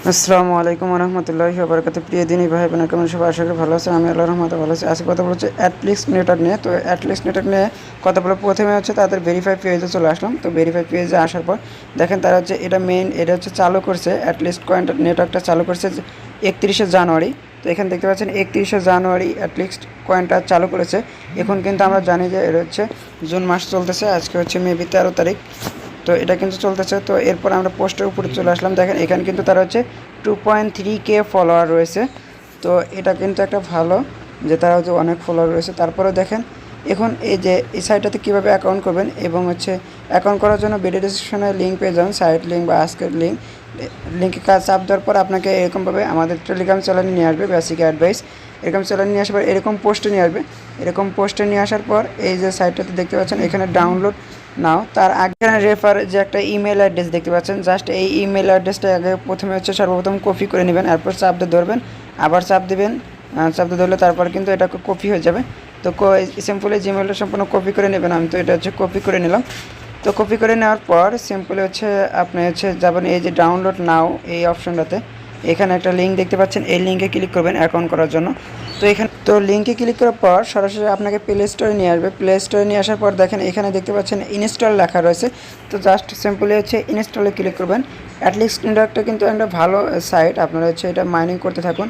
আসসালামু আলাইকুম রহমতুল্লাহি ওয়া বারাকাতুহু। প্রিয় দিনী ভাই বোনেরা, কেমন সবাই? আশা করি ভালো আছেন। আমি আল্লাহর রহমতে ভালো আছি। আজকে কথা বলছি অ্যাটলিস নেটওয়ার্ক নিয়ে। তো অ্যাটলিস নেটওয়ার্ক নিয়ে কথা বলে প্রথমে হচ্ছে তাদের ভেরিফাই পেজে চলে আসলাম। তো ভেরিফাই পেজে আসার পর দেখেন তারা হচ্ছে এটা হচ্ছে চালু করছে, অ্যাটলিস কয়েন নেটওয়ার্কটা চালু করছে 31শে জানুয়ারি। তো এখানে দেখতে পাচ্ছেন 31শে জানুয়ারি অ্যাটলিস কয়েনটা চালু করেছে। এখন কিন্তু আমরা জানি যে এটা হচ্ছে জুন মাস চলতেছে, আজকে হচ্ছে মেবি 13 তারিখ। তো এটা কিন্তু চলতেছে। তো এরপর আমরা পোস্টের উপরে চলে আসলাম। দেখেন এখানে কিন্তু তারা হচ্ছে 2.3K ফলোয়ার রয়েছে। তো এটা কিন্তু একটা ভালো যে তারা হচ্ছে অনেক ফলোয়ার রয়েছে। তারপরে দেখেন এখন এই সাইটটাতে কীভাবে অ্যাকাউন্ট করবেন এবং হচ্ছে অ্যাকাউন্ট করার জন্য ভিডিও ডিসক্রিপশনে লিঙ্ক পেয়ে যাবেন, সাইট লিঙ্ক বা আজকের লিঙ্কে কাজ চাপ দেওয়ার পর আপনাকে এরকমভাবে আমাদের টেলিগ্রাম চ্যানেলে নিয়ে আসবে, বেসিক অ্যাডভাইস এরকম চ্যানেল নিয়ে আসার পর এরকম পোস্টে নিয়ে আসবে। এরকম পোস্টে নিয়ে আসার পর এই যে সাইটটাতে দেখতে পাচ্ছেন এখানে ডাউনলোড নাও, তার আগে রেফার যে একটা ইমেল অ্যাড্রেস দেখতে পাচ্ছেন, জাস্ট এই ইমেল অ্যাড্রেসটা আগে প্রথমে হচ্ছে সর্বপ্রথম কপি করে নেবেন, এরপর চাপ দিয়ে ধরবেন, আবার চাপ দেবেন, চাপ দিয়ে ধরলে তারপর কিন্তু এটা কপি হয়ে যাবে। তো সিম্পলি জিমেলটা সম্পূর্ণ কপি করে নেবেন। আমি তো এটা হচ্ছে কপি করে নিলাম। তো কপি করে নেওয়ার পর সিম্পলি হচ্ছে আপনি হচ্ছে যাবেন এই যে ডাউনলোড নাও এই অপশনটাতে। এখানে একটা লিঙ্ক দেখতে পাচ্ছেন, এই লিঙ্কে ক্লিক করবেন অ্যাকাউন্ট করার জন্য। তো লিঙ্কে ক্লিক করার পর সরাসরি আপনাকে প্লে স্টোরে নিয়ে আসবে। প্লে স্টোরে নিয়ে আসার পর দেখেন এখানে দেখতে পাচ্ছেন ইনস্টল লেখা রয়েছে। তো জাস্ট সিম্পলি হচ্ছে ইনস্টলে ক্লিক করবেন। অ্যাটলিস্ট নেটওয়ার্কটা কিন্তু একটা ভালো সাইট, আপনারা হচ্ছে এটা মাইনিং করতে থাকুন।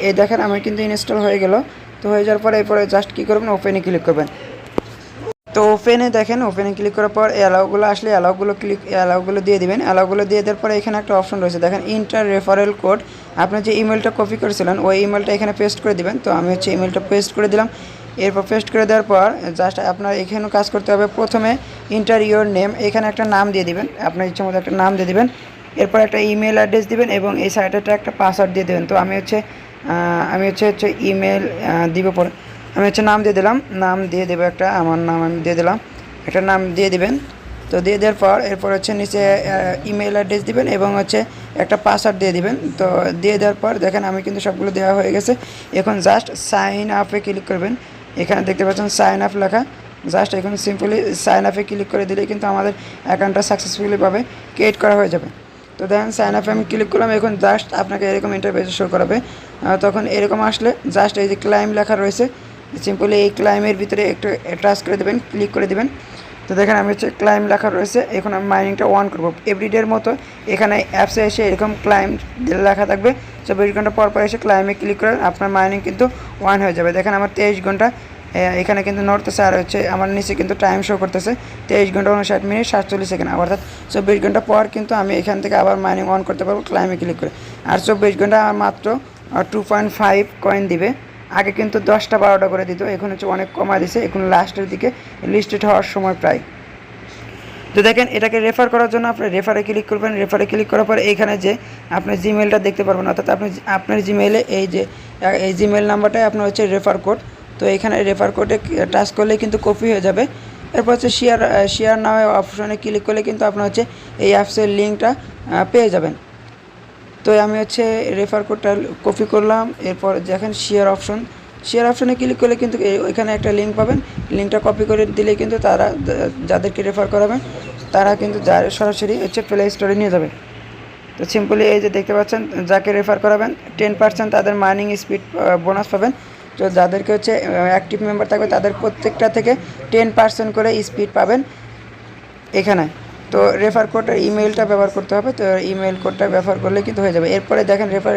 এই দেখেন আমার কিন্তু ইনস্টল হয়ে গেল। তো হয়ে যাওয়ার পরে এরপরে জাস্ট কী করবেন, ওপেনে ক্লিক করবেন। তো ওপেনে দেখেন, ওপেনে ক্লিক করার পর অ্যালাউগুলো আসলে অ্যালাউগুলো দিয়ে দিবেন। অ্যালাউগুলো দিয়ে দেওয়ার পরে এখানে একটা অপশন রয়েছে, দেখেন ইন্টার রেফারেল কোড। আপনি যে ইমেলটা কপি করেছিলেন ওই ইমেলটা এখানে পেস্ট করে দিবেন। তো আমি হচ্ছে ইমেলটা পেস্ট করে দিলাম। এরপর পেস্ট করে দেওয়ার পর জাস্ট আপনার এখানেও কাজ করতে হবে। প্রথমে ইন্টার ইউর নেম, এখানে একটা নাম দিয়ে দিবেন, আপনার ইচ্ছে মতো একটা নাম দিয়ে দিবেন। এরপর একটা ইমেল অ্যাড্রেস দিবেন এবং এই সাইটটা একটা পাসওয়ার্ড দিয়ে দেবেন। তো আমি হচ্ছে ইমেল দিব, পরে আমি হচ্ছে নাম দিয়ে দিলাম, নাম দিয়ে দেবো একটা, আমার নাম আমি দিয়ে দিলাম, একটা নাম দিয়ে দিবেন। তো দিয়ে দেওয়ার পর এরপর হচ্ছে নিচে ইমেল অ্যাড্রেস দিবেন এবং হচ্ছে একটা পাসওয়ার্ড দিয়ে দিবেন। তো দিয়ে দেওয়ার পর দেখেন আমি কিন্তু সবগুলো দেওয়া হয়ে গেছে। এখন জাস্ট সাইন আপে ক্লিক করবেন। এখানে দেখতে পাচ্ছেন সাইন আপ লেখা, জাস্ট এখন সিম্পলি সাইন আপে ক্লিক করে দিলেই কিন্তু আমাদের অ্যাকাউন্টটা সাকসেসফুলিভাবে ক্রিয়েট করা হয়ে যাবে। তো দেখেন সাইন আপে আমি ক্লিক করলাম। এখন জাস্ট আপনাকে এরকম ইন্টারফেস শো করাবে। তখন এরকম আসলে জাস্ট এই যে ক্লাইম লেখা রয়েছে, সিম্পলি এই ক্লাইমের ভিতরে একটু টাচ করে দেবেন, ক্লিক করে দেবেন। তো দেখেন আমি হচ্ছে ক্লাইম লেখা রয়েছে, এখন আমি মাইনিংটা অন করবো এভরিডের মতো। এখানে অ্যাপসে এসে এরকম ক্লাইম লেখা থাকবে, 24 ঘন্টা পর পর এসে ক্লাইমে ক্লিক করেন, আপনার মাইনিং কিন্তু অন হয়ে যাবে। দেখেন আমার 23 ঘন্টা এখানে কিন্তু নড়তেছে, আর হচ্ছে আমার নিচে কিন্তু টাইম শো করতেছে 23 ঘন্টা 59 মিনিট 47 সেকেন্ড, অর্থাৎ 24 ঘন্টা পর কিন্তু আমি এখান থেকে আবার মাইনিং অন করতে পারবো ক্লাইমে ক্লিক করে। আর 24 ঘন্টা আমার মাত্র 2.5 কয়েন দিবে। আগে কিন্তু 10টা 12টা করে দিত, এখন হচ্ছে অনেক কমা দিছে, এখন লাস্টের দিকে লিস্টেড হওয়ার সময় প্রায়। তো দেখেন এটাকে রেফার করার জন্য আপনি রেফারে ক্লিক করবেন। রেফারে ক্লিক করার পর এইখানে যে আপনি জিমেলটা দেখতে পারবেন, অর্থাৎ আপনার জিমেলে এই জিমেল নাম্বারটাই আপনার হচ্ছে রেফার কোড। তো এখানে রেফার কোডে টাচ করলে কিন্তু কপি হয়ে যাবে। এরপর হচ্ছে শেয়ার নাও অপশনে ক্লিক করলে কিন্তু আপনার হচ্ছে এই অ্যাপসের লিঙ্কটা পেয়ে যাবেন। তো আমি হচ্ছে রেফার কোডটা কপি করলাম। এরপর দেখেন শেয়ার অপশনে ক্লিক করলে কিন্তু ওইখানে একটা লিঙ্ক পাবেন, লিঙ্কটা কপি করে দিলে কিন্তু তারা যাদেরকে রেফার করাবেন তারা কিন্তু সরাসরি হচ্ছে প্লে স্টোরে নিয়ে যাবে। তো সিম্পলি এই যে দেখতে পাচ্ছেন, যাকে রেফার করাবেন 10% তাদের মাইনিং স্পিড বোনাস পাবেন। তো যাদেরকে হচ্ছে অ্যাক্টিভ মেম্বার থাকবে তাদের প্রত্যেকটা থেকে 10% করে স্পিড পাবেন এখানে। তো রেফার কোডের ইমেলটা ব্যবহার করতে হবে। তো ইমেল কোডটা ব্যবহার করলে কিন্তু হয়ে যাবে। এরপরে দেখেন রেফার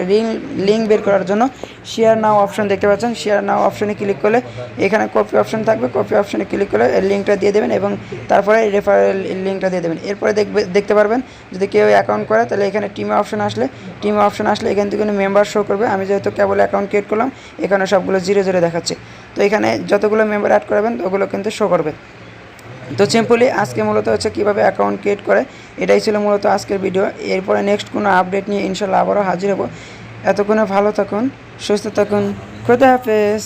লিঙ্ক বের করার জন্য শেয়ার নাও অপশন দেখতে পাচ্ছেন, শেয়ার নাও অপশনে ক্লিক করলে এখানে কপি অপশন থাকবে, কপি অপশনে ক্লিক করলে লিঙ্কটা দিয়ে দেবেন এবং তারপরে রেফারেল লিঙ্কটা দিয়ে দেবেন। এরপরে দেখতে পারবেন যদি কেউ অ্যাকাউন্ট করে তাহলে এখানে টিমে অপশন আসলে এখান থেকে মেম্বার শো করবে। আমি যেহেতু কেবল অ্যাকাউন্ট ক্রিয়েট করলাম, এখানে সবগুলো 0 দেখাচ্ছে। তো এখানে যতগুলো মেম্বার অ্যাড করাবেন ওগুলো কিন্তু শো করবে। তো সিম্পলি আজকে মূলত হচ্ছে কীভাবে অ্যাকাউন্ট ক্রিয়েট করে, এটাই ছিল মূলত আজকের ভিডিও। এরপরে নেক্সট কোনো আপডেট নিয়ে ইনশাল্লাহ আবারও হাজির হব। এতক্ষণে ভালো থাকুন, সুস্থ থাকুন, খোদা হাফেজ।